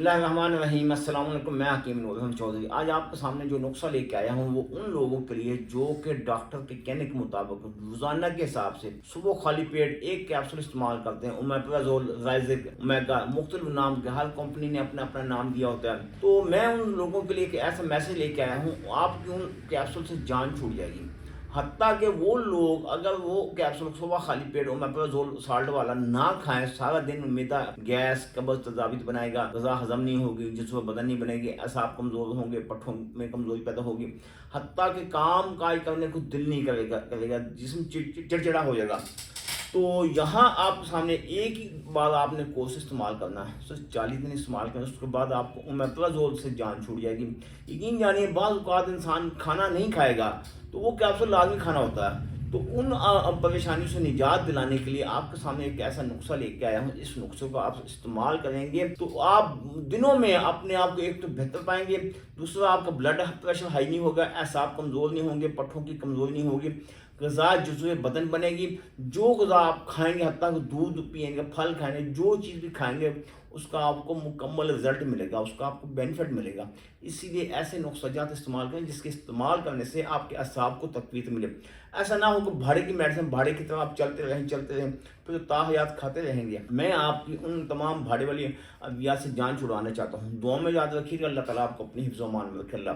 बिस्मिल्लाहिर्रहमानिर्रहीम। अस्सलाम वालेकुम। मैं हकीम नूर मोहम्मद चौधरी आज आपके सामने जो नुस्खा लेके आया हूँ वो उन लोगों के लिए जो कि डॉक्टर के कहने के मुताबिक रोज़ाना के हिसाब से सुबह खाली पेट एक कैप्सूल इस्तेमाल करते हैं। ओमेप्राजोल, राइजिक, ओमेगा, मुख्तलिफ नाम के हर कंपनी ने अपना अपना नाम दिया होता है। तो मैं उन लोगों के लिए एक ऐसा मैसेज लेके आया हूँ, आपकी उन कैप्सूल से जान छूट जाएगी। हत्ता कि वो लोग अगर वो कैप्सूल सुबह खाली पेट ओमेप्राजोल साल्ट वाला ना खाएं, सारा दिन मैदा, गैस, कब्ज, तजावीज़ बनाएगा, गज़ा हजम नहीं होगी, जिसमें बदन नहीं बनेगी, असाब कमज़ोर होंगे, पट्ठों में कमज़ोरी पैदा होगी, हत्ता कि काम काज करने को दिल नहीं करेगा, जिस्म चिड़चिड़ा हो जाएगा। तो यहाँ आप सामने एक ही बार आपने कोर्स इस्तेमाल करना है, सिर्फ 40 दिन इस्तेमाल करना, उसके बाद आपको ओमेप्राजोल से जान छूट जाएगी। यकीन जानिए, बाज़ औक़ात इंसान खाना नहीं खाएगा तो वो कैप्सूल लाजमी खाना होता है। तो उन परेशानियों से निजात दिलाने के लिए आपके सामने एक ऐसा नुस्खा लेके आया हूँ। इस नुस्खे को आप इस्तेमाल करेंगे तो आप दिनों में अपने आप को एक तो बेहतर पाएंगे, दूसरा आपका ब्लड प्रेशर हाई नहीं होगा, एसाब कमज़ोर नहीं होंगे, पट्ठों की कमज़ोरी नहीं होगी, गज़ा जुज़्वे बदन बनेगी। जो गज़ा आप खाएंगे, हत्ता कि दूध पिएंगे, फल खाएंगे, जो चीज़ भी खाएंगे उसका आपको मुकम्मल रिजल्ट मिलेगा, उसका आपको बेनिफिट मिलेगा। इसीलिए ऐसे नुस्ख़ाजात इस्तेमाल करें जिसके इस्तेमाल करने से आपके असाब को तक़वीत मिले। ऐसा ना हो कि भाड़े की मेडिसिन भाड़े की तरह आप चलते रहें फिर ताहयात खाते रहेंगे। मैं आपकी उन तमाम भाड़े वाली अद्वियात से जान छुड़वाना चाहता हूँ। दुआ में याद रखिएगा। अल्लाह ताला आपको अपनी हिफ्ज़-ओ-अमान में रखे। अल्लाह।